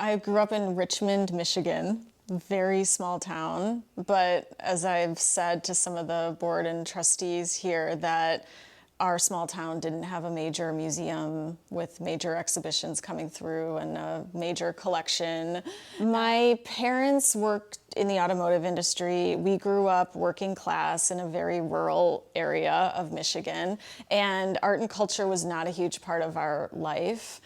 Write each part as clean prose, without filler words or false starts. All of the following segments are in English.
I grew up in Richmond, Michigan, very small town, but as I've said to some of the board and trustees here, that our small town didn't have a major museum with major exhibitions coming through and a major collection. My parents worked in the automotive industry. We grew up working class in a very rural area of Michigan, and art and culture was not a huge part of our life.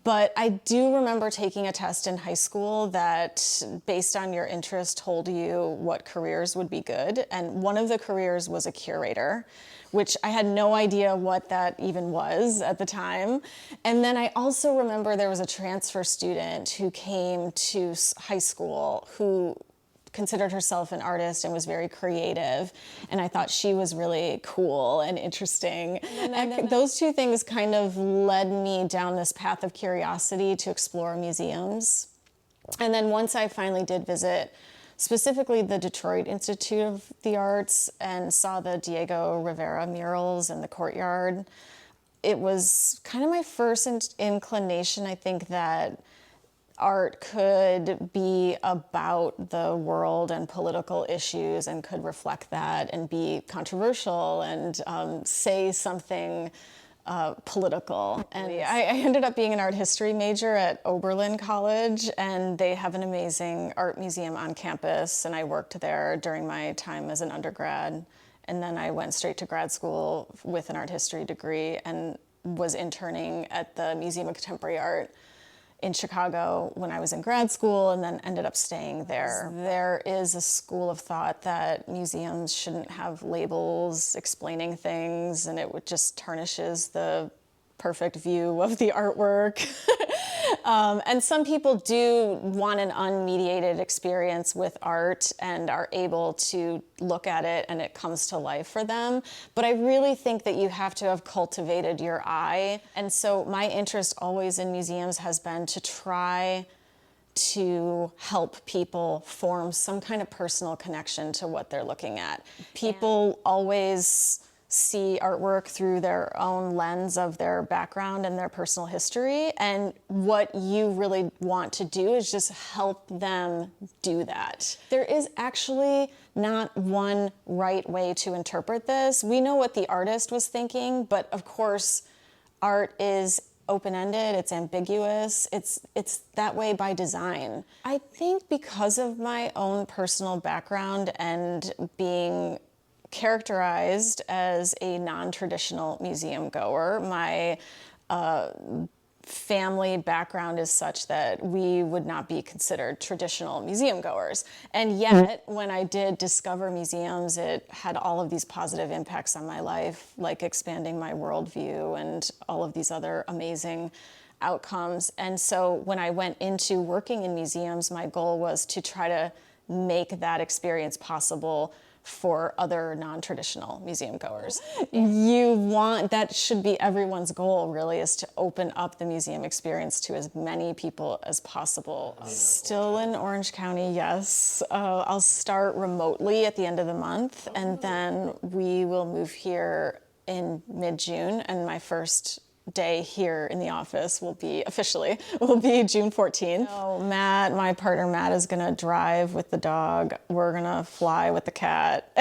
But I do remember taking a test in high school that, based on your interest, told you what careers would be good. And one of the careers was a curator, which I had no idea what that even was at the time. And then I also remember there was a transfer student who came to high school who considered herself an artist and was very creative, and I thought she was really cool and interesting. And those two things kind of led me down this path of curiosity to explore museums. And then once I finally did visit specifically the Detroit Institute of the Arts and saw the Diego Rivera murals in the courtyard, it was kind of my first inclination, I think, that art could be about the world and political issues and could reflect that and be controversial and say something political. And I ended up being an art history major at Oberlin College, and they have an amazing art museum on campus, and I worked there during my time as an undergrad. And then I went straight to grad school with an art history degree and was interning at the Museum of Contemporary Art in Chicago when I was in grad school, and then ended up staying there. There is a school of thought that museums shouldn't have labels explaining things, and it just tarnishes the perfect view of the artwork. And some people do want an unmediated experience with art and are able to look at it and it comes to life for them. But I really think that you have to have cultivated your eye. And so my interest always in museums has been to try to help people form some kind of personal connection to what they're looking at. People always see artwork through their own lens of their background and their personal history, and what you really want to do is just help them do that. There is actually not one right way to interpret this. We know what the artist was thinking, but of course art is open-ended, it's ambiguous, it's that way by design. I think because of my own personal background and being characterized as a non-traditional museum goer, my family background is such that we would not be considered traditional museum goers. And yet, when I did discover museums, it had all of these positive impacts on my life, like expanding my worldview and all of these other amazing outcomes. And so when I went into working in museums, my goal was to try to make that experience possible for other non-traditional museum goers. That should be everyone's goal, really, is to open up the museum experience to as many people as possible. Still in Orange County, yes. I'll start remotely at the end of the month, and then we will move here in mid-June, and my first day here in the office will be June 14th. So my partner Matt, is gonna drive with the dog. We're gonna fly with the cat.